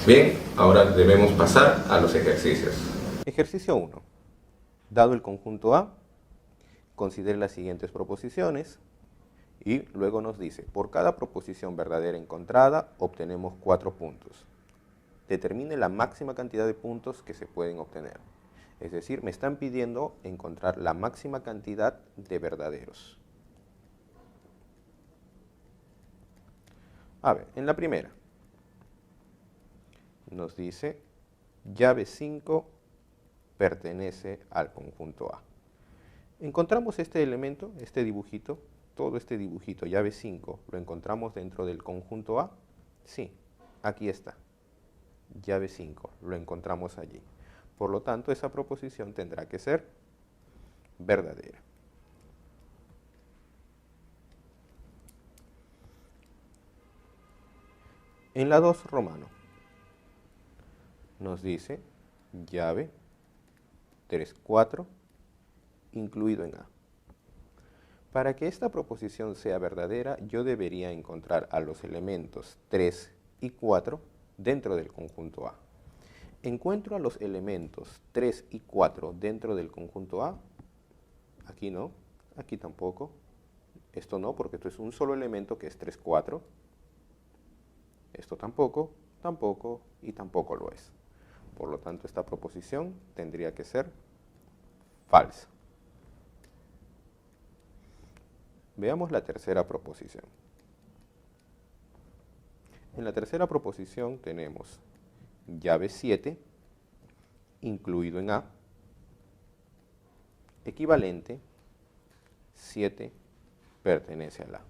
Bien, ahora debemos pasar a los ejercicios. Ejercicio 1. Dado el conjunto A, considere las siguientes proposiciones y luego nos dice, por cada proposición verdadera encontrada obtenemos 4 puntos. Determine la máxima cantidad de puntos que se pueden obtener. Es decir, me están pidiendo encontrar la máxima cantidad de verdaderos. A ver, en la primera nos dice, llave 5 pertenece al conjunto A. Encontramos este elemento, este dibujito, todo este dibujito, llave 5, ¿lo encontramos dentro del conjunto A? Sí, aquí está, llave 5, lo encontramos allí. Por lo tanto, esa proposición tendrá que ser verdadera. En la 2 romano nos dice llave 3, 4, incluido en A. Para que esta proposición sea verdadera, yo debería encontrar a los elementos 3 y 4 dentro del conjunto A. Encuentro a los elementos 3 y 4 dentro del conjunto A. Aquí no, aquí tampoco. Esto no, porque esto es un solo elemento que es 3, 4. Esto tampoco, tampoco y tampoco lo es. Por lo tanto, esta proposición tendría que ser falsa. Veamos la tercera proposición. En la tercera proposición tenemos llave 7, incluido en A, equivalente, 7 pertenece a A.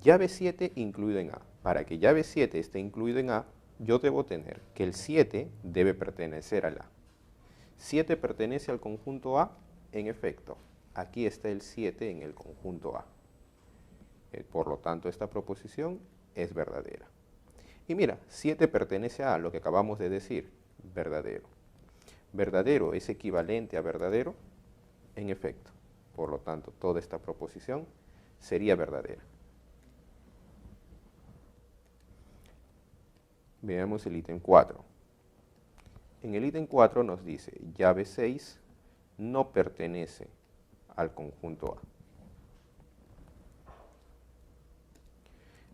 Llave 7 incluido en A. Para que llave 7 esté incluido en A, yo debo tener que el 7 debe pertenecer al A. 7 pertenece al conjunto A, en efecto, aquí está el 7 en el conjunto A. Por lo tanto, esta proposición es verdadera. Y mira, 7 pertenece a lo que acabamos de decir, verdadero. ¿Verdadero es equivalente a verdadero? En efecto. Por lo tanto, toda esta proposición sería verdadera. Veamos el ítem 4. En el ítem 4 nos dice, llave 6 no pertenece al conjunto A.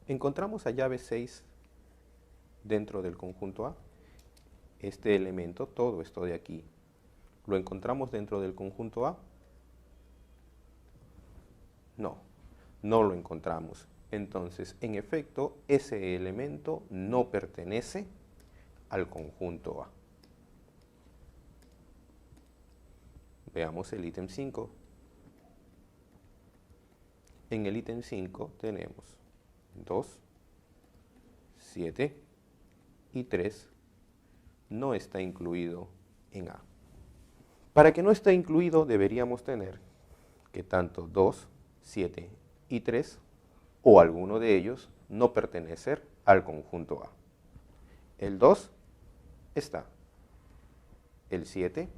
Encontramos a llave 6 dentro del conjunto A. Este elemento, todo esto de aquí, ¿lo encontramos dentro del conjunto A? No, no lo encontramos. Entonces, en efecto, ese elemento no pertenece al conjunto A. Veamos el ítem 5. En el ítem 5 tenemos 2, 7 y 3 no está incluido en A. Para que no esté incluido deberíamos tener que tanto 2, 7 y 3 o alguno de ellos no pertenecer al conjunto A. El 2 está, el 7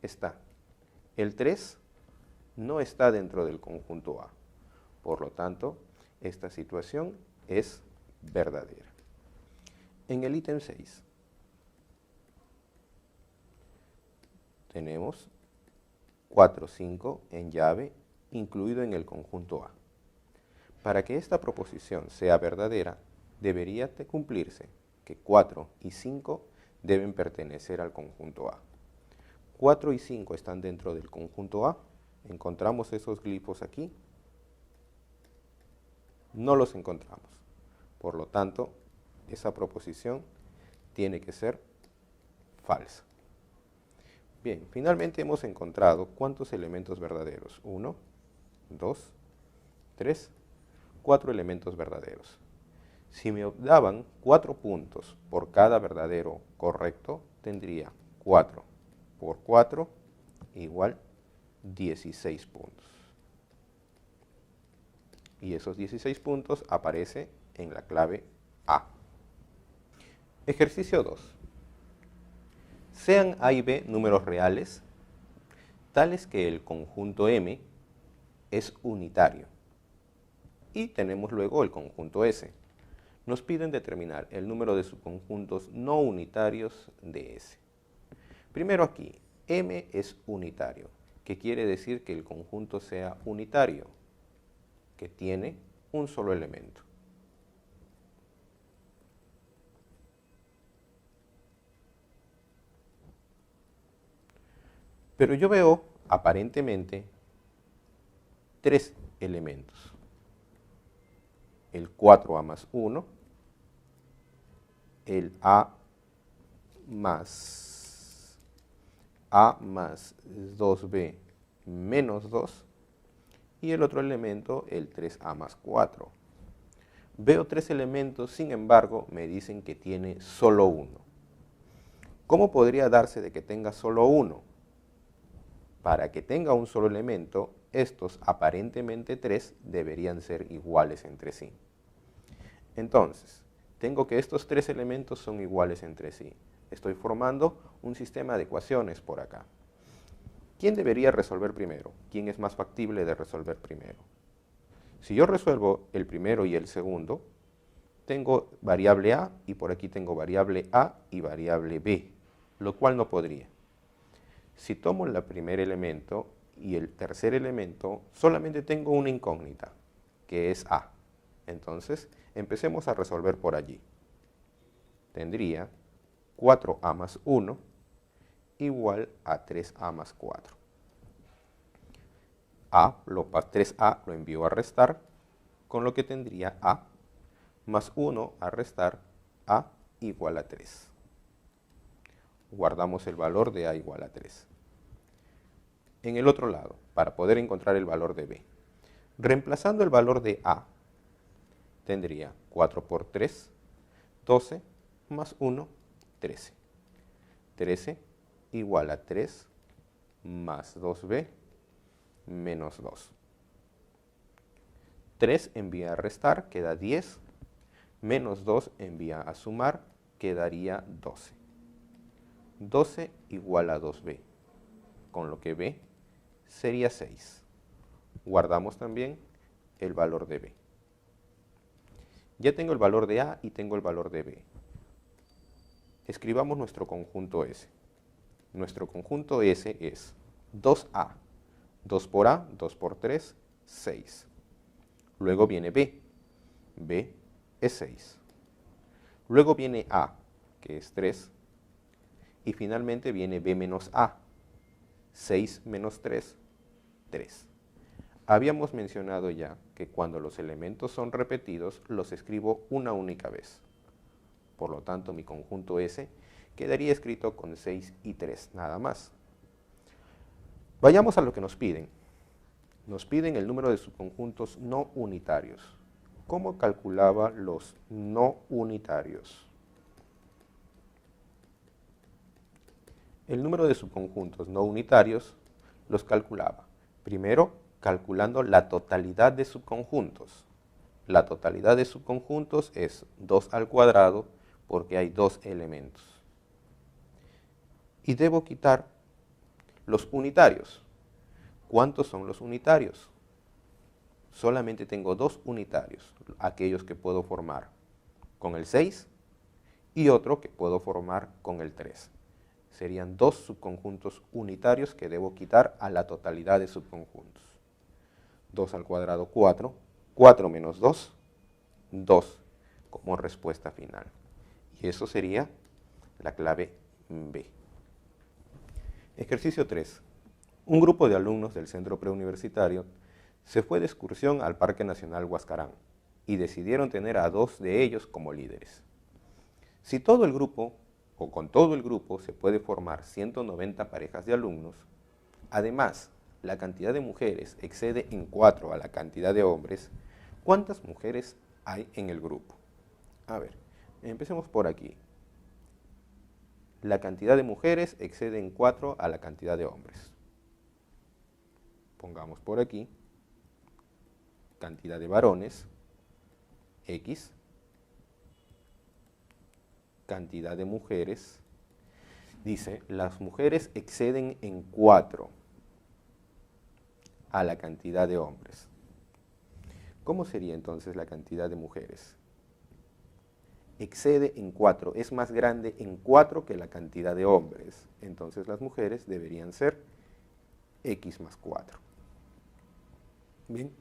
está, el 3 no está dentro del conjunto A. Por lo tanto, esta situación es verdadera. En el ítem 6 tenemos 4, 5 en llave incluido en el conjunto A. Para que esta proposición sea verdadera, debería de cumplirse que 4 y 5 deben pertenecer al conjunto A. 4 y 5 están dentro del conjunto A. Encontramos esos glifos aquí. No los encontramos. Por lo tanto, esa proposición tiene que ser falsa. Bien, finalmente hemos encontrado ¿cuántos elementos verdaderos? 1, 2, 3, 4 elementos verdaderos. Si me daban 4 puntos por cada verdadero correcto, tendría 4 por 4 igual 16 puntos. Y esos 16 puntos aparecen en la clave A. Ejercicio 2. Sean A y B números reales, tales que el conjunto M es unitario. Y tenemos luego el conjunto S. Nos piden determinar el número de subconjuntos no unitarios de S. Primero aquí, M es unitario, que quiere decir que el conjunto sea unitario, que tiene un solo elemento. Pero yo veo, aparentemente, tres elementos. El 4A más 1, el A más 2B menos 2, y el otro elemento, el 3A más 4. Veo tres elementos, sin embargo, me dicen que tiene solo uno. ¿Cómo podría darse de que tenga solo uno? Para que tenga un solo elemento, estos aparentemente tres deberían ser iguales entre sí. Entonces, tengo que estos tres elementos son iguales entre sí. Estoy formando un sistema de ecuaciones por acá. ¿Quién debería resolver primero? ¿Quién es más factible de resolver primero? Si yo resuelvo el primero y el segundo, tengo variable A y por aquí tengo variable A y variable B, lo cual no podría. Si tomo el primer elemento y el tercer elemento, solamente tengo una incógnita, que es A. Entonces, empecemos a resolver por allí. Tendría 4A más 1 igual a 3A más 4. 3A lo envío a restar, con lo que tendría A más 1 a restar A igual a 3. Guardamos el valor de A igual a 3. En el otro lado, para poder encontrar el valor de B, reemplazando el valor de A, tendría 4 por 3, 12, más 1, 13. 13 igual a 3 más 2B menos 2. 3 envía a restar, queda 10, menos 2 envía a sumar, quedaría 12. 12 igual a 2B, con lo que B sería 6. Guardamos también el valor de B. Ya tengo el valor de A y tengo el valor de B. Escribamos nuestro conjunto S. Nuestro conjunto S es 2A. 2 por A, 2 por 3, 6. Luego viene B. B es 6. Luego viene A, que es 3. Y finalmente viene B menos A. 6 menos 3, 3. Habíamos mencionado ya que cuando los elementos son repetidos, los escribo una única vez. Por lo tanto, mi conjunto S quedaría escrito con 6 y 3, nada más. Vayamos a lo que nos piden. Nos piden el número de subconjuntos no unitarios. ¿Cómo calculaba los no unitarios? El número de subconjuntos no unitarios los calculaba. Primero, calculando la totalidad de subconjuntos. La totalidad de subconjuntos es 2 al cuadrado porque hay dos elementos. Y debo quitar los unitarios. ¿Cuántos son los unitarios? Solamente tengo dos unitarios, aquellos que puedo formar con el 6 y otro que puedo formar con el 3. Serían dos subconjuntos unitarios que debo quitar a la totalidad de subconjuntos. 2 al cuadrado, 4. 4 menos 2, 2 como respuesta final. Y eso sería la clave B. Ejercicio 3. Un grupo de alumnos del centro preuniversitario se fue de excursión al Parque Nacional Huascarán y decidieron tener a 2 de ellos como líderes. Si todo el grupo o con todo el grupo se puede formar 190 parejas de alumnos, además la cantidad de mujeres excede en 4 a la cantidad de hombres, ¿cuántas mujeres hay en el grupo? A ver, empecemos por aquí. La cantidad de mujeres excede en 4 a la cantidad de hombres. Pongamos por aquí cantidad de varones, X, cantidad de mujeres, dice, las mujeres exceden en 4 a la cantidad de hombres. ¿Cómo sería entonces la cantidad de mujeres? excede en 4, es más grande en 4 que la cantidad de hombres. Entonces las mujeres deberían ser X más 4. Bien,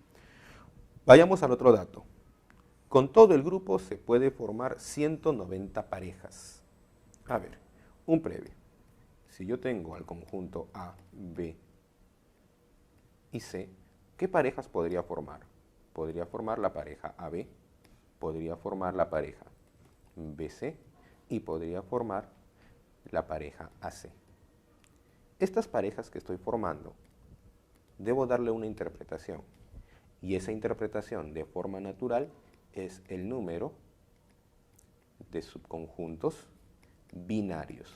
vayamos al otro dato. Con todo el grupo se puede formar 190 parejas. A ver, un previo. Si yo tengo al conjunto A, B y C, ¿qué parejas podría formar? Podría formar la pareja AB, podría formar la pareja BC y podría formar la pareja AC. Estas parejas que estoy formando, debo darle una interpretación. Y esa interpretación de forma natural es el número de subconjuntos binarios.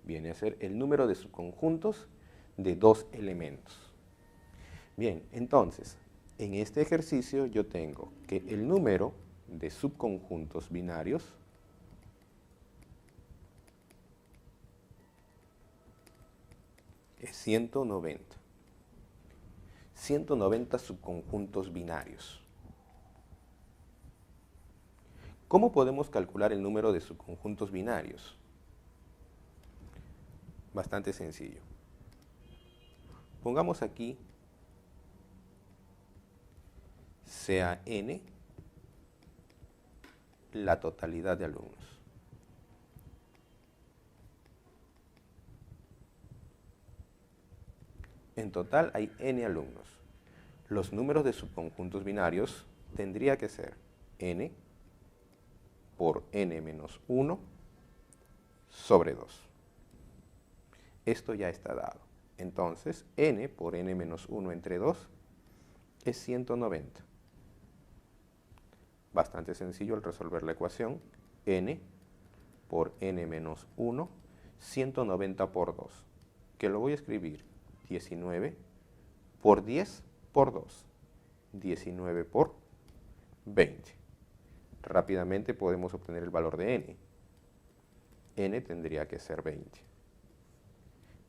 Viene a ser el número de subconjuntos de dos elementos. Bien, entonces, en este ejercicio yo tengo que el número de subconjuntos binarios es 190. 190 subconjuntos binarios. ¿Cómo podemos calcular el número de subconjuntos binarios? Bastante sencillo. Pongamos aquí sea n la totalidad de alumnos. En total hay n alumnos. Los números de subconjuntos binarios tendría que ser n por n menos 1 sobre 2. Esto ya está dado. Entonces, n por n menos 1 entre 2 es 190. Bastante sencillo al resolver la ecuación. N por n menos 1, 190 por 2. Que lo voy a escribir 19 por 10 por 2. 19 por 20. Rápidamente podemos obtener el valor de n. N tendría que ser 20.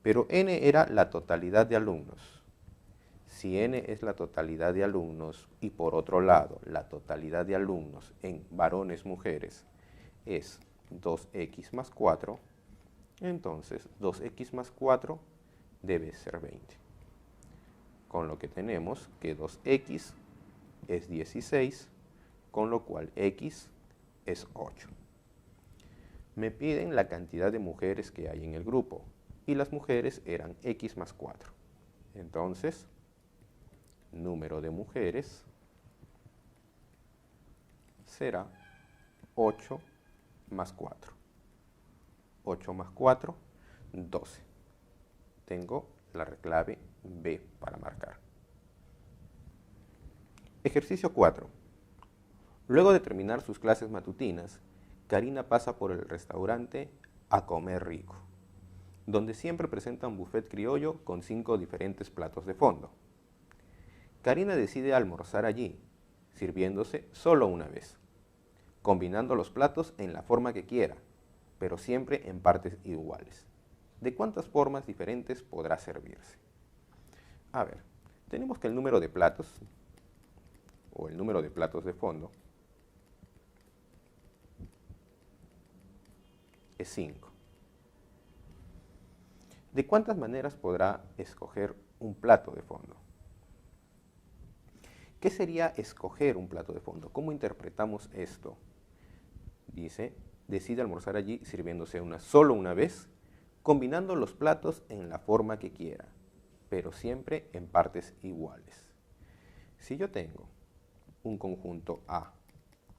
Pero n era la totalidad de alumnos. Si n es la totalidad de alumnos y por otro lado la totalidad de alumnos en varones, mujeres es 2x más 4, entonces 2x más 4 debe ser 20. Con lo que tenemos que 2x es 16, con lo cual x es 8. Me piden la cantidad de mujeres que hay en el grupo y las mujeres eran x más 4. Entonces, número de mujeres será 8 más 4. 8 más 4, 12. Tengo la clave B para marcar. Ejercicio 4. Luego de terminar sus clases matutinas, Karina pasa por el restaurante A Comer Rico, donde siempre presenta un buffet criollo con 5 diferentes platos de fondo. Karina decide almorzar allí, sirviéndose solo una vez, combinando los platos en la forma que quiera, pero siempre en partes iguales. ¿De cuántas formas diferentes podrá servirse? A ver, tenemos que el número de platos, o el número de platos de fondo, es 5. ¿De cuántas maneras podrá escoger un plato de fondo? ¿Qué sería escoger un plato de fondo? ¿Cómo interpretamos esto? Dice, decide almorzar allí sirviéndose solo una vez, combinando los platos en la forma que quiera, pero siempre en partes iguales. Si yo tengo un conjunto A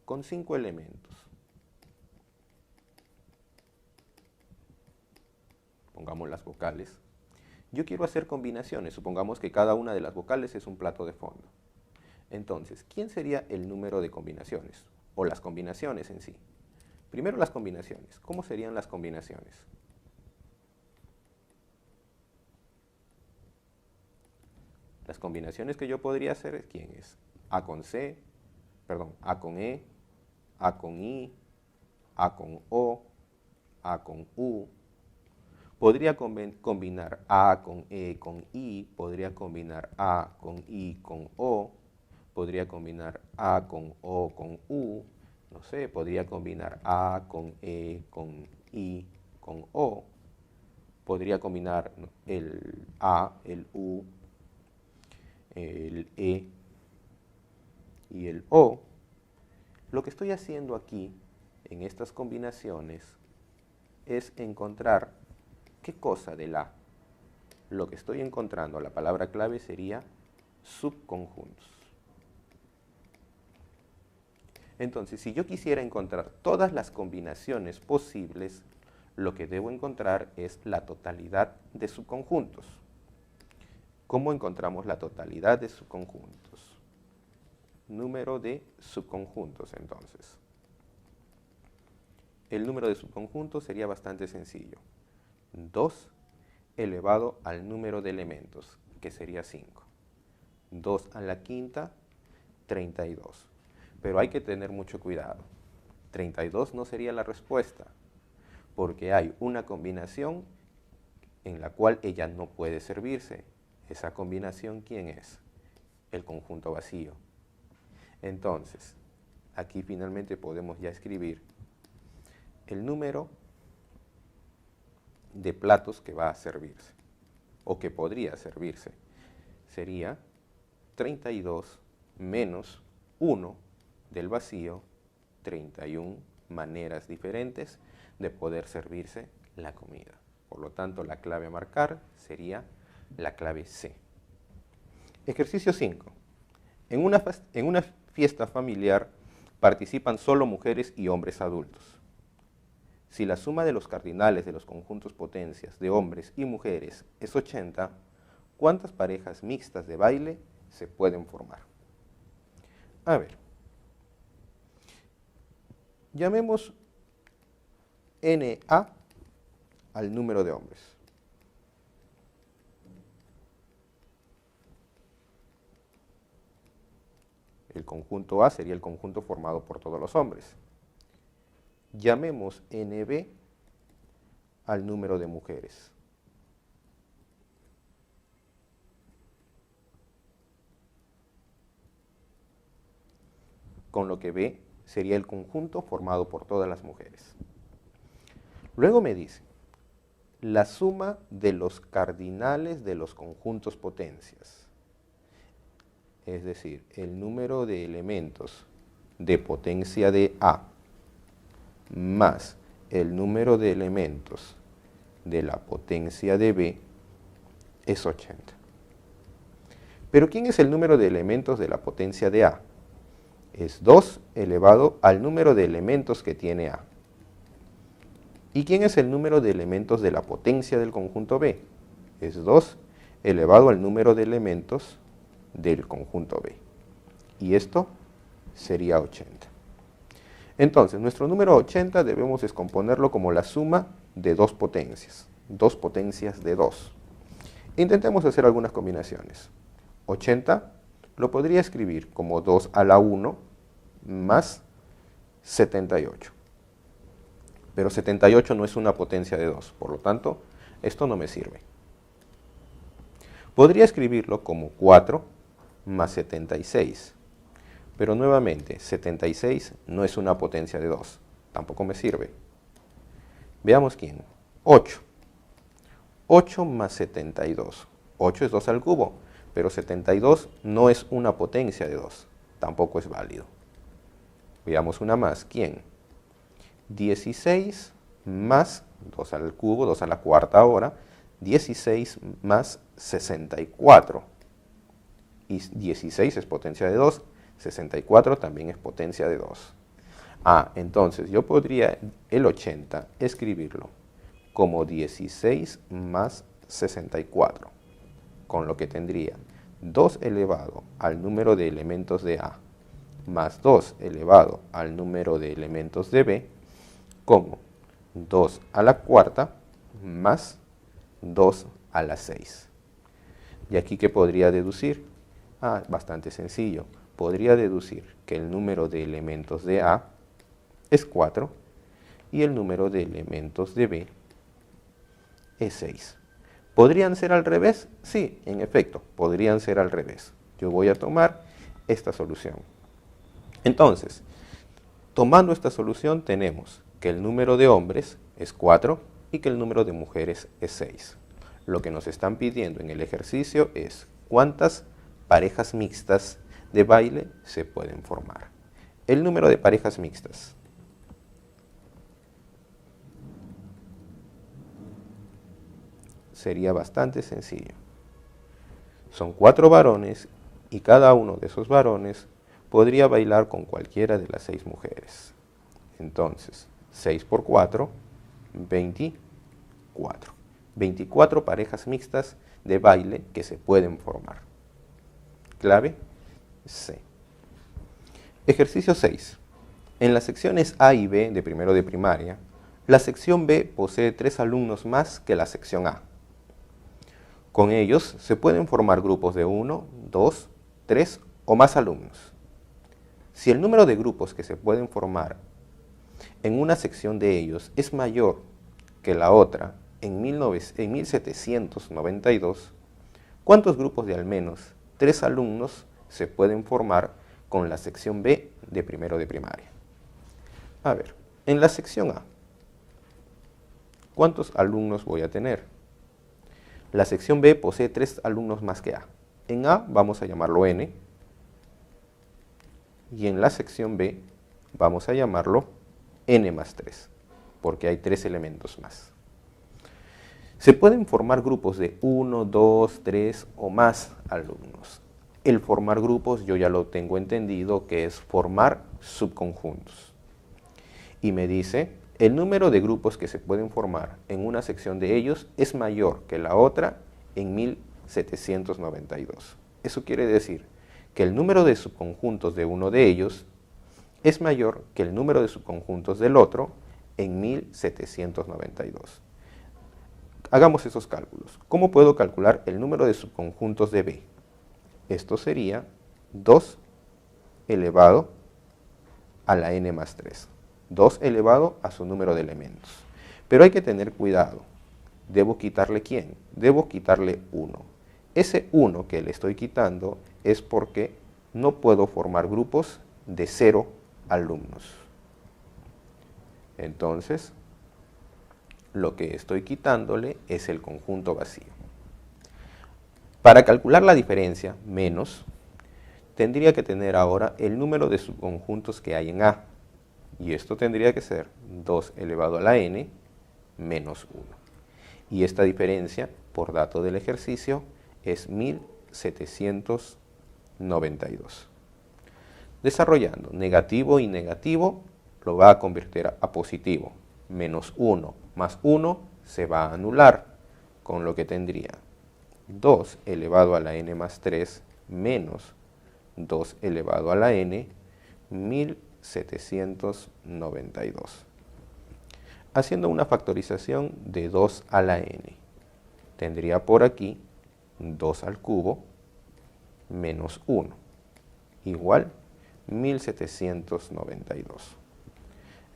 con 5 elementos, pongamos las vocales, yo quiero hacer combinaciones, supongamos que cada una de las vocales es un plato de fondo. Entonces, ¿quién sería el número de combinaciones? O las combinaciones en sí. Primero las combinaciones. ¿Cómo serían las combinaciones? Las combinaciones que yo podría hacer, ¿quién es? A con C, perdón, A con E, A con I, A con O, A con U. Podría combinar A con E con I, podría combinar A con I con O, podría combinar A con O con U, no sé, podría combinar A con E, con I, con O. Podría combinar el A, el U, el E y el O. Lo que estoy haciendo aquí, en estas combinaciones, es encontrar qué cosa del A. Lo que estoy encontrando, la palabra clave sería subconjuntos. Entonces, si yo quisiera encontrar todas las combinaciones posibles, lo que debo encontrar es la totalidad de subconjuntos. ¿Cómo encontramos la totalidad de subconjuntos? Número de subconjuntos, entonces. El número de subconjuntos sería bastante sencillo. 2 elevado al número de elementos, que sería 5. 2 a la quinta, 32. Pero hay que tener mucho cuidado. 32 no sería la respuesta, porque hay una combinación en la cual ella no puede servirse. Esa combinación, ¿quién es? El conjunto vacío. Entonces, aquí finalmente podemos ya escribir el número de platos que va a servirse, o que podría servirse. Sería 32 menos 1 del vacío, 31 maneras diferentes de poder servirse la comida. Por lo tanto, la clave a marcar sería la clave C. Ejercicio 5. En una fiesta familiar participan solo mujeres y hombres adultos. Si la suma de los cardinales de los conjuntos potencias de hombres y mujeres es 80, ¿cuántas parejas mixtas de baile se pueden formar? A ver, llamemos NA al número de hombres. El conjunto A sería el conjunto formado por todos los hombres. Llamemos NB al número de mujeres. Con lo que B sería el conjunto formado por todas las mujeres. Luego me dice, la suma de los cardinales de los conjuntos potencias. Es decir, el número de elementos de potencia de A más el número de elementos de la potencia de B es 80. Pero ¿quién es el número de elementos de la potencia de A? Es 2 elevado al número de elementos que tiene A. ¿Y quién es el número de elementos de la potencia del conjunto B? Es 2 elevado al número de elementos del conjunto B. Y esto sería 80. Entonces, nuestro número 80 debemos descomponerlo como la suma de dos potencias de 2. Intentemos hacer algunas combinaciones. 80 lo podría escribir como 2 a la 1 más 78. Pero 78 no es una potencia de 2, por lo tanto, esto no me sirve. Podría escribirlo como 4 más 76. Pero nuevamente, 76 no es una potencia de 2, tampoco me sirve. Veamos quién. 8. 8 más 72. 8 es 2 al cubo, pero 72 no es una potencia de 2, tampoco es válido. Veamos una más. ¿Quién? 16 más 2 al cubo, 2 a la cuarta ahora, 16 más 64. Y 16 es potencia de 2, 64 también es potencia de 2. Entonces yo podría el 80 escribirlo como 16 más 64, con lo que tendría 2 elevado al número de elementos de A más 2 elevado al número de elementos de B, como 2 a la cuarta más 2 a la 6. ¿Y aquí qué podría deducir? Bastante sencillo. Podría deducir que el número de elementos de A es 4 y el número de elementos de B es 6. ¿Podrían ser al revés? Sí, en efecto, podrían ser al revés. Yo voy a tomar esta solución. Entonces, Tomando esta solución tenemos que el número de hombres es 4 y que el número de mujeres es 6. Lo que nos están pidiendo en el ejercicio es cuántas parejas mixtas de baile se pueden formar. El número de parejas mixtas. Sería bastante sencillo. Son 4 varones y cada uno de esos varones podría bailar con cualquiera de las 6 mujeres. Entonces, 6 por 4, 24. 24 parejas mixtas de baile que se pueden formar. Clave C. Ejercicio 6. En las secciones A y B de primero de primaria, la sección B posee 3 alumnos más que la sección A. Con ellos se pueden formar grupos de 1, 2, 3 o más alumnos. Si el número de grupos que se pueden formar en una sección de ellos es mayor que la otra en 1792, ¿cuántos grupos de al menos 3 alumnos se pueden formar con la sección B de primero de primaria? A ver, en la sección A, ¿cuántos alumnos voy a tener? La sección B posee 3 alumnos más que A. En A vamos a llamarlo N, y en la sección B vamos a llamarlo N más 3, porque hay 3 elementos más. Se pueden formar grupos de 1, 2, 3 o más alumnos. El formar grupos yo ya lo tengo entendido que es formar subconjuntos. Y me dice, el número de grupos que se pueden formar en una sección de ellos es mayor que la otra en 1792. Eso quiere decir que el número de subconjuntos de uno de ellos es mayor que el número de subconjuntos del otro en 1792. Hagamos esos cálculos. ¿Cómo puedo calcular el número de subconjuntos de B? Esto sería 2 elevado a la n más 3. 2 elevado a su número de elementos. Pero hay que tener cuidado. ¿Debo quitarle quién? Debo quitarle 1. Ese 1 que le estoy quitando es porque no puedo formar grupos de 0 alumnos. Entonces, lo que estoy quitándole es el conjunto vacío. Para calcular la diferencia, menos, tendría que tener ahora el número de subconjuntos que hay en A. Y esto tendría que ser 2 elevado a la n menos 1. Y esta diferencia, por dato del ejercicio, es 1792. Desarrollando negativo y negativo, lo va a convertir a positivo. Menos 1 más 1 se va a anular, con lo que tendría 2 elevado a la n más 3 menos 2 elevado a la n, 1792. Haciendo una factorización de 2 a la n, tendría por aquí 2 al cubo menos 1, igual 1792.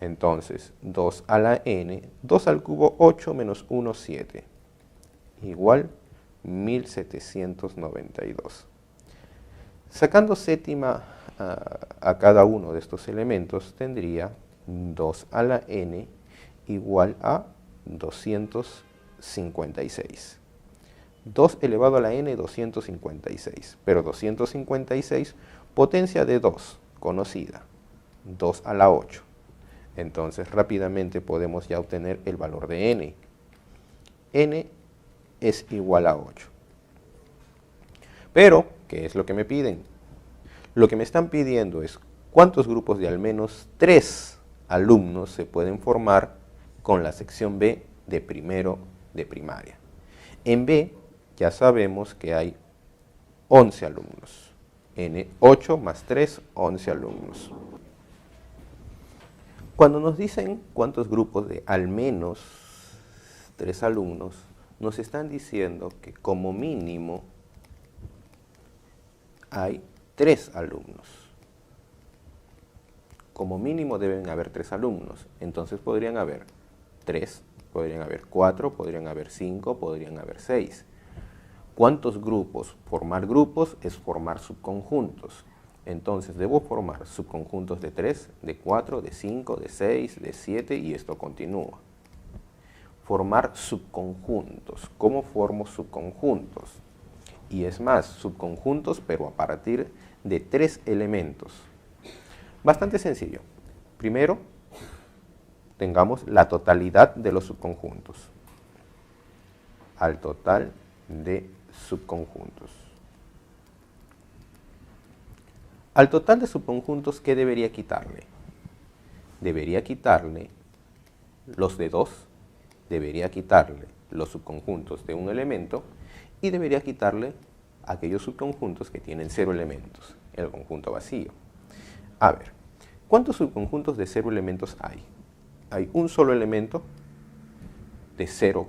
Entonces, 2 a la n, 2 al cubo 8 menos 1, 7, igual 1792. Sacando séptima a cada uno de estos elementos, tendría 2 a la n igual a 256. 2 elevado a la n, 256. Pero 256, potencia de 2, conocida, 2 a la 8. Entonces, rápidamente podemos ya obtener el valor de n. N es igual a 8. Pero, ¿qué es lo que me piden? Lo que me están pidiendo es cuántos grupos de al menos 3 alumnos se pueden formar con la sección B de primero de primaria. En B ya sabemos que hay 11 alumnos. N, 8 más 3, 11 alumnos. Cuando nos dicen cuántos grupos de al menos 3 alumnos, nos están diciendo que como mínimo hay 3 alumnos. Como mínimo deben haber 3 alumnos. Entonces podrían haber 3, podrían haber 4, podrían haber 5, podrían haber 6. ¿Cuántos grupos? Formar grupos es formar subconjuntos. Entonces debo formar subconjuntos de 3, de 4, de 5, de 6, de 7 y esto continúa. Formar subconjuntos. ¿Cómo formo subconjuntos? Y es más, subconjuntos pero a partir de 3 elementos. Bastante sencillo. Primero, tengamos la totalidad de los subconjuntos. Al total de subconjuntos. Al total de subconjuntos, ¿qué debería quitarle? Debería quitarle los de 2, debería quitarle los subconjuntos de un elemento y debería quitarle aquellos subconjuntos que tienen 0 elementos, el conjunto vacío. A ver, ¿cuántos subconjuntos de 0 elementos hay? Hay un solo elemento de 0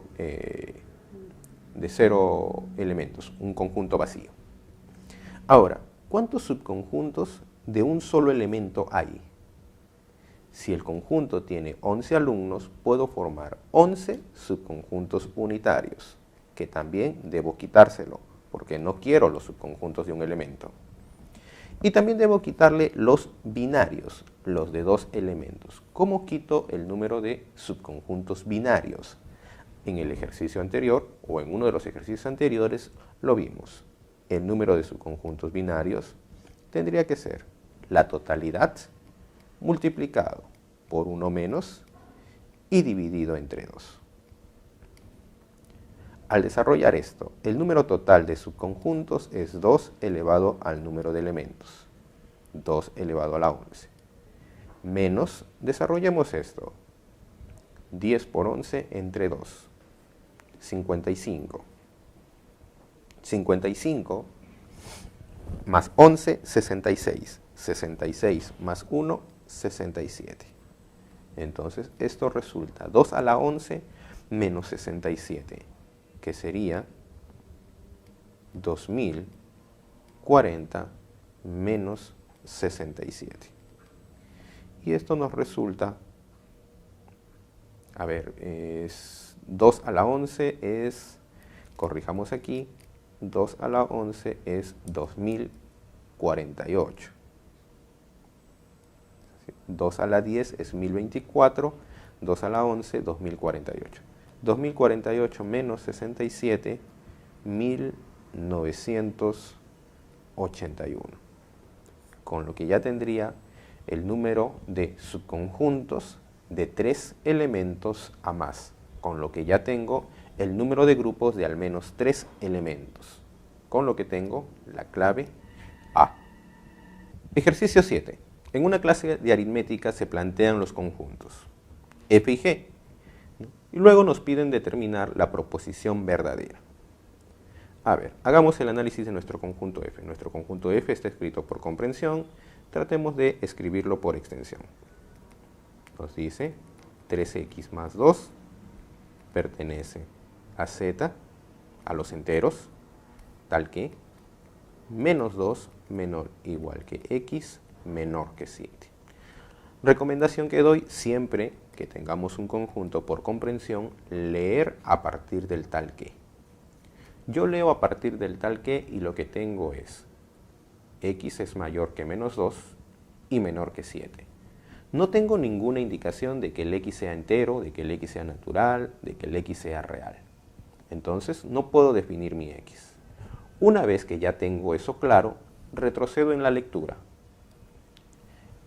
elementos, un conjunto vacío. Ahora, ¿cuántos subconjuntos de un solo elemento hay? Si el conjunto tiene 11 alumnos, puedo formar 11 subconjuntos unitarios, que también debo quitárselo, porque no quiero los subconjuntos de un elemento. Y también debo quitarle los binarios, los de 2 elementos. ¿Cómo quito el número de subconjuntos binarios? En el ejercicio anterior, o en uno de los ejercicios anteriores, lo vimos. El número de subconjuntos binarios tendría que ser la totalidad multiplicado por 1 menos y dividido entre 2. Al desarrollar esto, el número total de subconjuntos es 2 elevado al número de elementos, 2 elevado a la 11. Menos, desarrollemos esto, 10 por 11 entre 2, 55. 55 más 11, 66. 66 más 1, 67. Entonces, esto resulta 2 a la 11 menos 67, que sería 2040 menos 67. Y esto nos resulta, a ver, es 2 a la 11 es, corrijamos aquí, 2 a la 11 es 2048. 2 a la 10 es 1024, 2 a la 11, 2048. 2048 menos 67, 1981. Con lo que ya tendría el número de subconjuntos de 3 elementos a más. Con lo que ya tengo el número de grupos de al menos 3 elementos. Con lo que tengo la clave A. Ejercicio 7. En una clase de aritmética se plantean los conjuntos f y g. Y luego nos piden determinar la proposición verdadera. A ver, hagamos el análisis de nuestro conjunto f. Nuestro conjunto f está escrito por comprensión. Tratemos de escribirlo por extensión. Nos dice 3x más 2 pertenece a z, a los enteros, tal que menos 2 menor o igual que x menor que 7. Recomendación que doy siempre que tengamos un conjunto por comprensión, leer a partir del tal que. Yo leo a partir del tal que y lo que tengo es x es mayor que menos 2 y menor que 7. No tengo ninguna indicación de que el x sea entero, de que el x sea natural, de que el x sea real. Entonces no puedo definir mi x. Una vez que ya tengo eso claro, retrocedo en la lectura.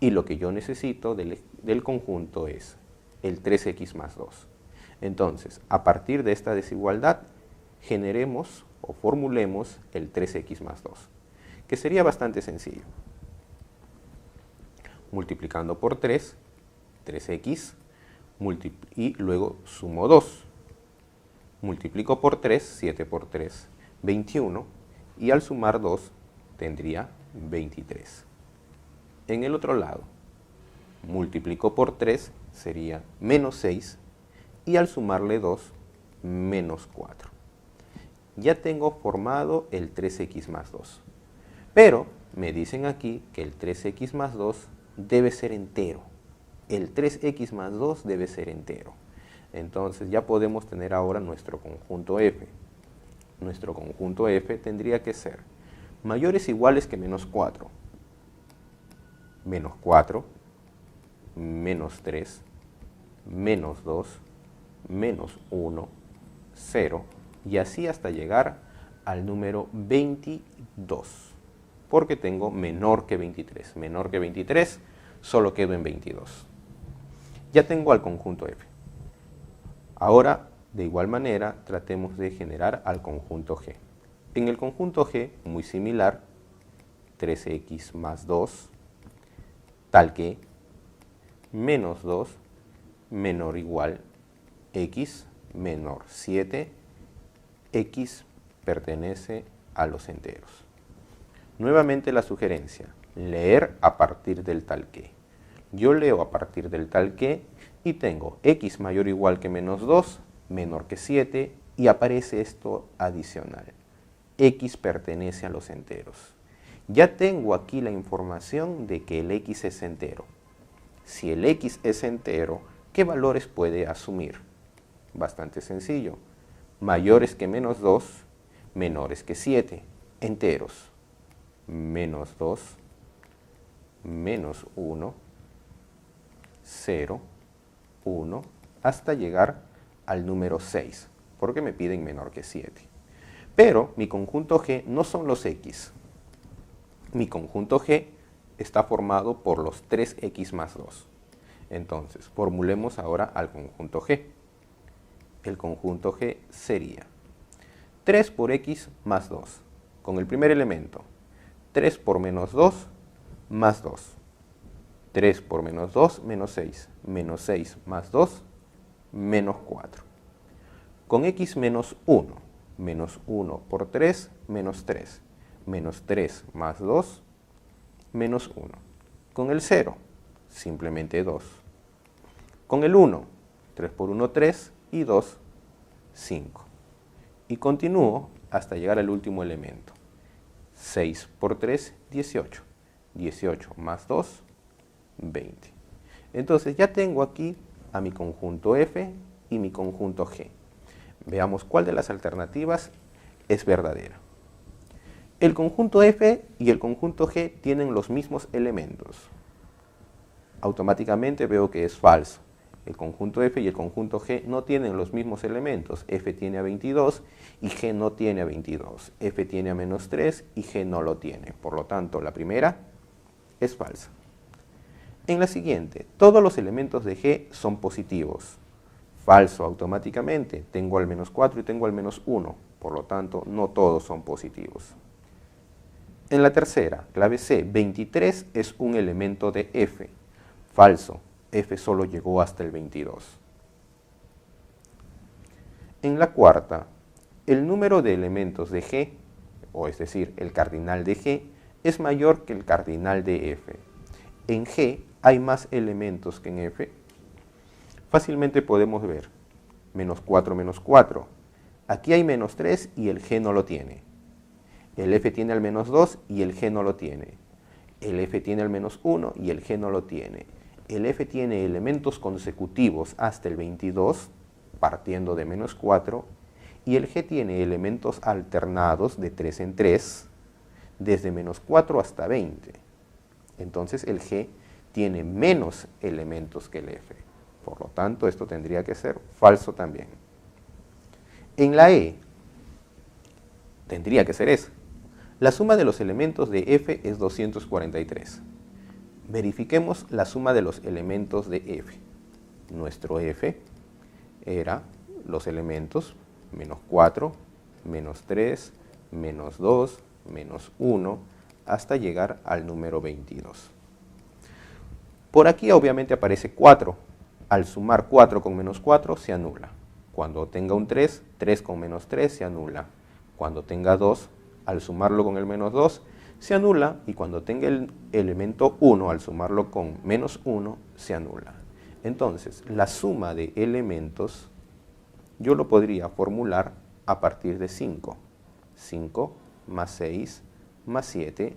Y lo que yo necesito del conjunto es el 3x más 2. Entonces, a partir de esta desigualdad, generemos o formulemos el 3x más 2, que sería bastante sencillo. Multiplicando por 3, 3x, y luego sumo 2. Multiplico por 3, 7 por 3, 21, y al sumar 2 tendría 23. En el otro lado, multiplico por 3, sería menos 6, y al sumarle 2, menos 4. Ya tengo formado el 3x más 2. Pero me dicen aquí que el 3x más 2 debe ser entero. El 3x más 2 debe ser entero. Entonces ya podemos tener ahora nuestro conjunto f. Nuestro conjunto f tendría que ser mayores o iguales que menos 4. menos 4, menos 3, menos 2, menos 1, 0, y así hasta llegar al número 22, porque tengo menor que 23. Menor que 23, solo quedo en 22. Ya tengo al conjunto F. Ahora, de igual manera, tratemos de generar al conjunto G. En el conjunto G, muy similar, 3x más 2, tal que menos 2 menor o igual x menor 7, x pertenece a los enteros. Nuevamente la sugerencia, leer a partir del tal que. Yo leo a partir del tal que y tengo x mayor o igual que menos 2, menor que 7, y aparece esto adicional. X pertenece a los enteros. Ya tengo aquí la información de que el x es entero. Si el x es entero, ¿qué valores puede asumir? Bastante sencillo. Mayores que menos 2, menores que 7, enteros. Menos 2, menos 1, 0, 1, hasta llegar al número 6, porque me piden menor que 7. Pero mi conjunto G no son los x. Mi conjunto G está formado por los 3x más 2. Entonces, formulemos ahora al conjunto G. El conjunto G sería 3 por x más 2. Con el primer elemento, 3 por menos 2 más 2. 3 por menos 2, menos 6. Menos 6 más 2, menos 4. Con x menos 1, menos 1 por 3, menos 3. Menos 3 más 2, menos 1. Con el 0, simplemente 2. Con el 1, 3 por 1, 3, y 2, 5. Y continúo hasta llegar al último elemento. 6 por 3, 18. 18 más 2, 20. Entonces ya tengo aquí a mi conjunto F y mi conjunto G. Veamos cuál de las alternativas es verdadera. El conjunto F y el conjunto G tienen los mismos elementos. Automáticamente veo que es falso. El conjunto F y el conjunto G no tienen los mismos elementos. F tiene a 22 y G no tiene a 22. F tiene a menos 3 y G no lo tiene. Por lo tanto, la primera es falsa. En la siguiente, todos los elementos de G son positivos. Falso automáticamente. Tengo al menos 4 y tengo al menos 1. Por lo tanto, no todos son positivos. En la tercera, clave C, 23 es un elemento de F. Falso. F solo llegó hasta el 22. En la cuarta, el número de elementos de G, o es decir, el cardinal de G, es mayor que el cardinal de F. En G hay más elementos que en F. Fácilmente podemos ver, menos 4, menos 4. Aquí hay menos 3 y el G no lo tiene. El F tiene al menos 2 y el G no lo tiene. El F tiene al menos 1 y el G no lo tiene. El F tiene elementos consecutivos hasta el 22, partiendo de menos 4, y el G tiene elementos alternados de 3 en 3, desde menos 4 hasta 20. Entonces el G tiene menos elementos que el F. Por lo tanto, esto tendría que ser falso también. En la E, tendría que ser esa. La suma de los elementos de F es 243. Verifiquemos la suma de los elementos de F. Nuestro F era los elementos menos 4, menos 3, menos 2, menos 1, hasta llegar al número 22. Por aquí obviamente aparece 4. Al sumar 4 con menos 4 se anula. Cuando tenga un 3, 3 con menos 3 se anula. Cuando tenga 2, al sumarlo con el menos 2, se anula, y cuando tenga el elemento 1, al sumarlo con menos 1, se anula. Entonces, la suma de elementos, yo lo podría formular a partir de 5. 5 más 6 más 7,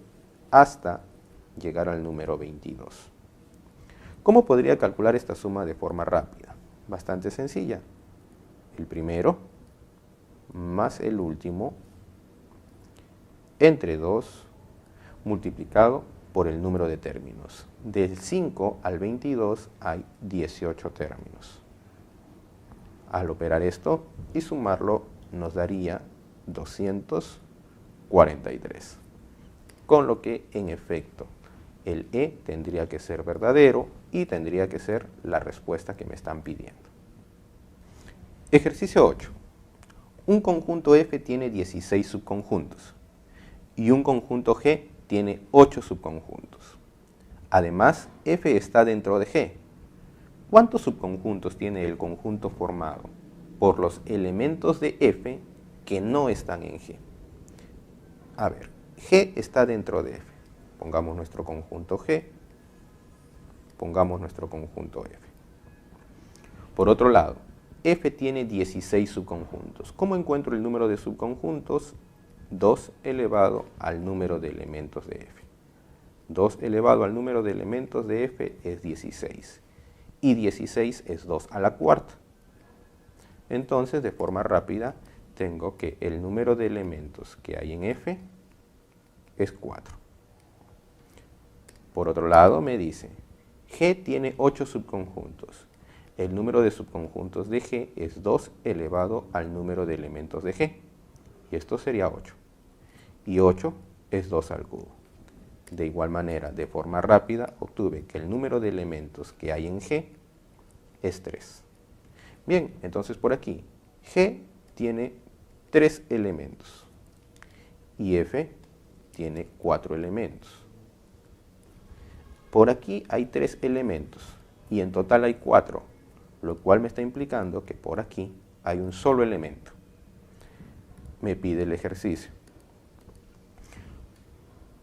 hasta llegar al número 22. ¿Cómo podría calcular esta suma de forma rápida? Bastante sencilla. El primero más el último entre 2 multiplicado por el número de términos. Del 5 al 22 hay 18 términos. Al operar esto y sumarlo nos daría 243. Con lo que, en efecto, el E tendría que ser verdadero y tendría que ser la respuesta que me están pidiendo. Ejercicio 8. Un conjunto F tiene 16 subconjuntos y un conjunto G tiene 8 subconjuntos. Además, F está dentro de G. ¿Cuántos subconjuntos tiene el conjunto formado por los elementos de F que no están en G? A ver, G está dentro de F. Pongamos nuestro conjunto G, pongamos nuestro conjunto F. Por otro lado, F tiene 16 subconjuntos. ¿Cómo encuentro el número de subconjuntos? 2 elevado al número de elementos de F. 2 elevado al número de elementos de F es 16. Y 16 es 2 a la cuarta. Entonces, de forma rápida, tengo que el número de elementos que hay en F es 4. Por otro lado, me dice, G tiene 8 subconjuntos. El número de subconjuntos de G es 2 elevado al número de elementos de G. Y esto sería 8. Y 8 es 2 al cubo. De igual manera, de forma rápida, obtuve que el número de elementos que hay en G es 3. Bien, entonces por aquí, G tiene 3 elementos y F tiene 4 elementos. Por aquí hay 3 elementos y en total hay 4, lo cual me está implicando que por aquí hay un solo elemento. Me pide el ejercicio.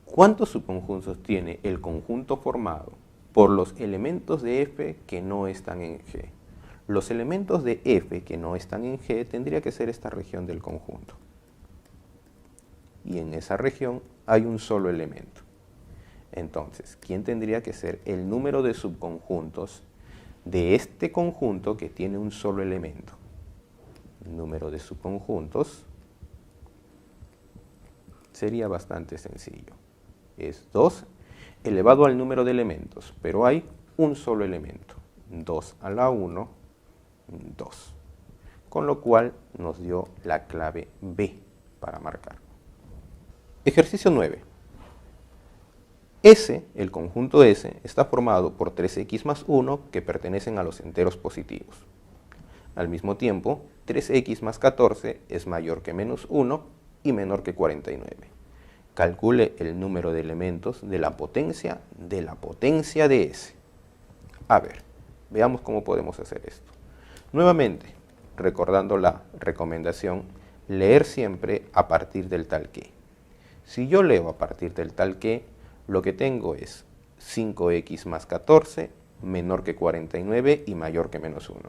¿Cuántos subconjuntos tiene el conjunto formado por los elementos de F que no están en G? Los elementos de F que no están en G tendría que ser esta región del conjunto. Y en esa región hay un solo elemento. Entonces, ¿quién tendría que ser el número de subconjuntos de este conjunto que tiene un solo elemento? El número de subconjuntos sería bastante sencillo. Es 2 elevado al número de elementos, pero hay un solo elemento. 2 a la 1, 2. Con lo cual nos dio la clave B para marcar. Ejercicio 9. S, el conjunto S, está formado por 3x más 1 que pertenecen a los enteros positivos. Al mismo tiempo, 3x más 14 es mayor que menos 1 y menor que 49. Calcule el número de elementos de la potencia de S. A ver, veamos cómo podemos hacer esto. Nuevamente, recordando la recomendación, leer siempre a partir del tal que. Si yo leo a partir del tal que, lo que tengo es 5x más 14 menor que 49 y mayor que menos 1.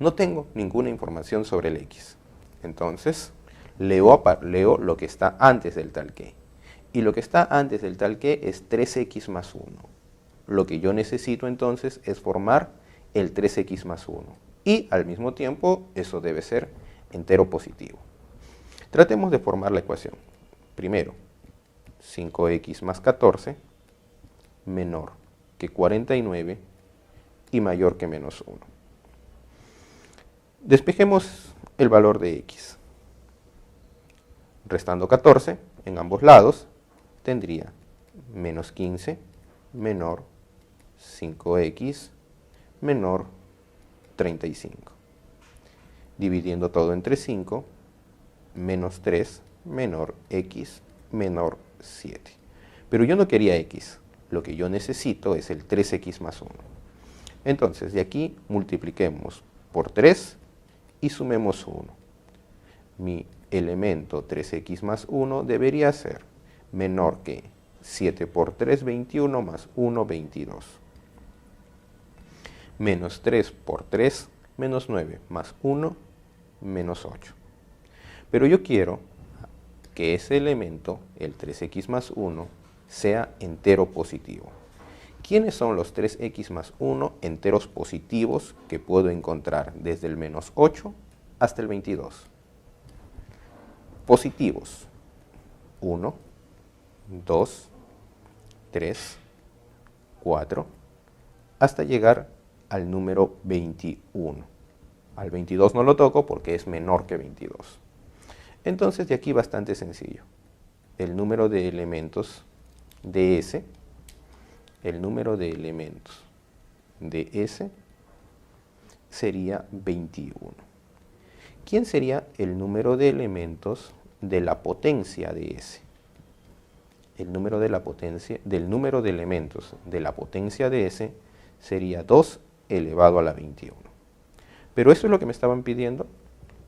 No tengo ninguna información sobre el x. Entonces, leo lo que está antes del tal que. Y lo que está antes del tal que es 3x más 1. Lo que yo necesito entonces es formar el 3x más 1. Y al mismo tiempo eso debe ser entero positivo. Tratemos de formar la ecuación. Primero, 5x más 14 menor que 49 y mayor que menos 1. Despejemos el valor de x. Restando 14 en ambos lados, tendría menos 15 menor 5x menor 35. Dividiendo todo entre 5, menos 3 menor x menor 7. Pero yo no quería x, lo que yo necesito es el 3x más 1. Entonces de aquí multipliquemos por 3 y sumemos 1. Mi elemento 3x más 1 debería ser menor que 7 por 3, 21, más 1, 22. Menos 3 por 3, menos 9, más 1, menos 8. Pero yo quiero que ese elemento, el 3x más 1, sea entero positivo. ¿Quiénes son los 3x más 1 enteros positivos que puedo encontrar desde el menos 8 hasta el 22? Positivos. 1, 2, 3, 4, hasta llegar al número 21. Al 22 no lo toco porque es menor que 22. Entonces, de aquí bastante sencillo. El número de elementos de S, sería 21. ¿Quién sería el número de elementos de la potencia de S? El número de elementos de la potencia de S sería 2 elevado a la 21. Pero eso es lo que me estaban pidiendo.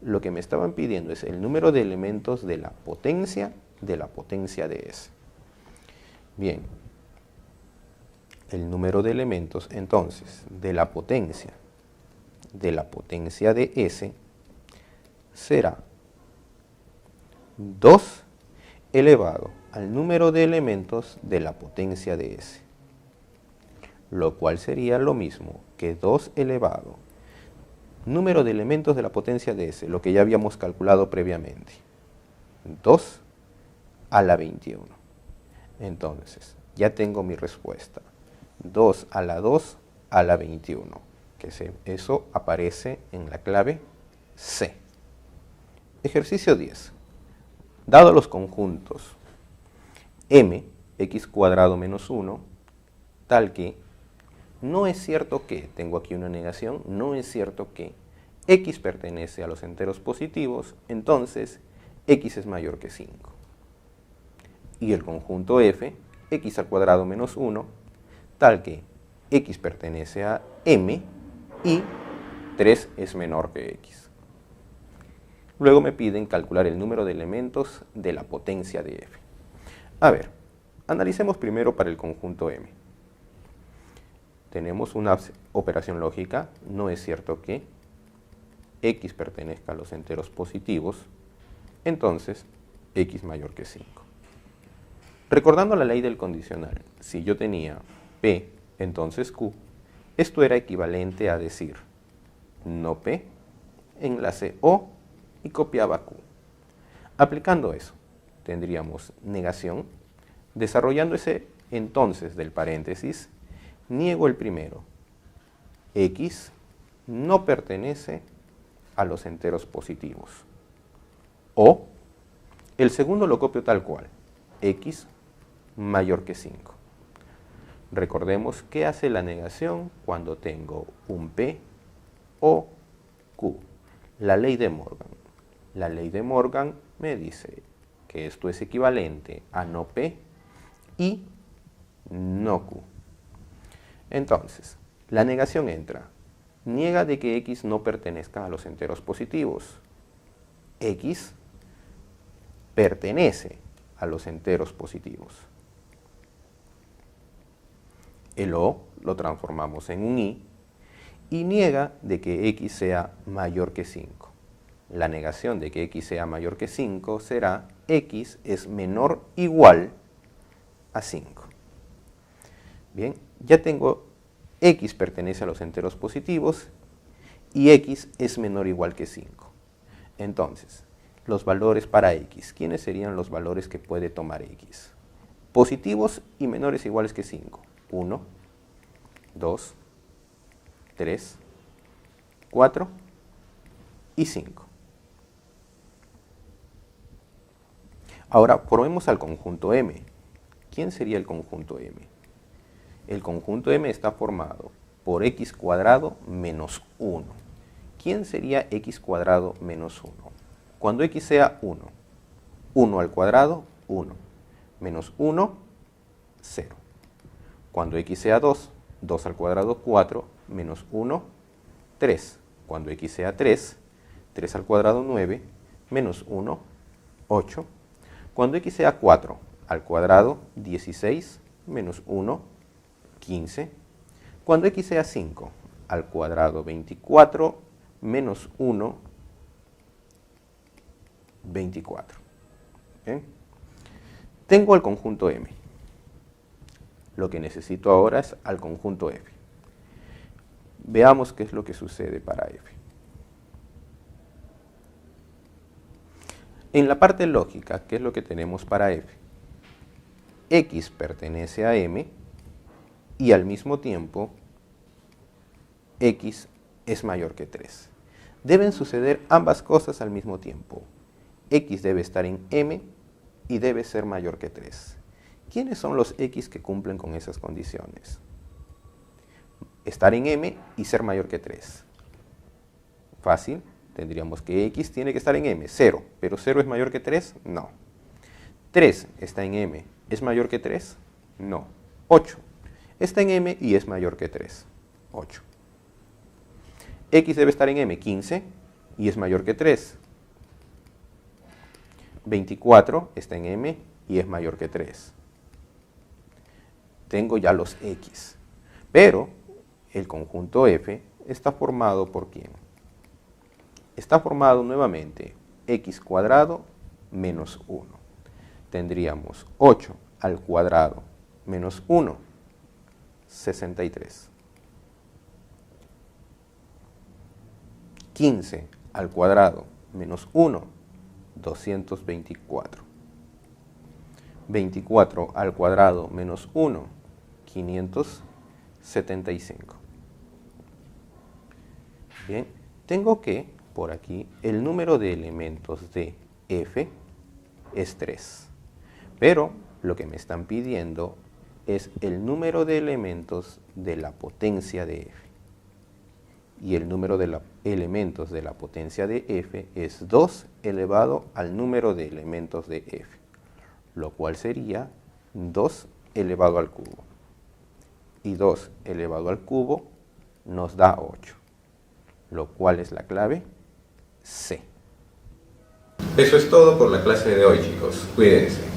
Lo que me estaban pidiendo es el número de elementos de la potencia de S. Bien, el número de elementos entonces de la potencia de S será 2 elevado al número de elementos de la potencia de S, lo cual sería lo mismo que 2 elevado número de elementos de la potencia de S, lo que ya habíamos calculado previamente, 2 a la 21. Entonces, ya tengo mi respuesta, 2 a la 2 a la 21, que eso aparece en la clave C. Ejercicio 10. Dado los conjuntos m, x cuadrado menos 1, tal que no es cierto que, tengo aquí una negación, no es cierto que x pertenece a los enteros positivos, entonces x es mayor que 5. Y el conjunto f, x al cuadrado menos 1, tal que x pertenece a m y 3 es menor que x. Luego me piden calcular el número de elementos de la potencia de f. A ver, analicemos primero para el conjunto m. Tenemos una operación lógica, no es cierto que x pertenezca a los enteros positivos, entonces x mayor que 5. Recordando la ley del condicional, si yo tenía p, entonces q, esto era equivalente a decir no p, enlace o y copiaba q. Aplicando eso, tendríamos negación, desarrollando ese entonces del paréntesis, niego el primero. X no pertenece a los enteros positivos. O el segundo lo copio tal cual. X mayor que 5. Recordemos qué hace la negación cuando tengo un P o Q. La ley de Morgan. La ley de Morgan me dice que esto es equivalente a no P y no Q. Entonces, la negación entra. Niega de que x no pertenezca a los enteros positivos. X pertenece a los enteros positivos. El O lo transformamos en un I y niega de que x sea mayor que 5. La negación de que x sea mayor que 5 será x es menor o igual a 5. Bien, ya tengo x pertenece a los enteros positivos y x es menor o igual que 5. Entonces, los valores para x, ¿quiénes serían los valores que puede tomar x? Positivos y menores o iguales que 5. 1, 2, 3, 4 y 5. Ahora, probemos al conjunto M. ¿Quién sería el conjunto M? El conjunto M está formado por x cuadrado menos 1. ¿Quién sería x cuadrado menos 1? Cuando x sea 1, 1 al cuadrado, 1, menos 1, 0. Cuando x sea 2, 2 al cuadrado, 4, menos 1, 3. Cuando x sea 3, 3 al cuadrado, 9, menos 1, 8. Cuando x sea 4 al cuadrado, 16, menos 1, 15. Cuando x sea 5 al cuadrado, 24, menos 1, 24. ¿Bien? Tengo el conjunto M. Lo que necesito ahora es al conjunto F. Veamos qué es lo que sucede para F. En la parte lógica, ¿qué es lo que tenemos para F? X pertenece a M y al mismo tiempo x es mayor que 3. Deben suceder ambas cosas al mismo tiempo. X debe estar en M y debe ser mayor que 3. ¿Quiénes son los X que cumplen con esas condiciones? Estar en M y ser mayor que 3. Fácil, tendríamos que X tiene que estar en M, 0, pero 0 es mayor que 3, no. 3 está en M, ¿es mayor que 3? No. 8 está en M y es mayor que 3, 8. X debe estar en M, 15, y es mayor que 3. 24 está en M y es mayor que 3. Tengo ya los X, pero el conjunto F está formado ¿por quién? Está formado nuevamente X cuadrado menos 1. Tendríamos 8 al cuadrado menos 1, 63. 15 al cuadrado menos 1, 224. 24 al cuadrado menos 1, 575. Bien, tengo que, por aquí, el número de elementos de F es 3. Pero lo que me están pidiendo es el número de elementos de la potencia de F. Y el número de elementos de la potencia de F es 2 elevado al número de elementos de F, lo cual sería 2 elevado al cubo. Y 2 elevado al cubo nos da 8, lo cual es la clave C. Eso es todo por la clase de hoy, chicos. Cuídense.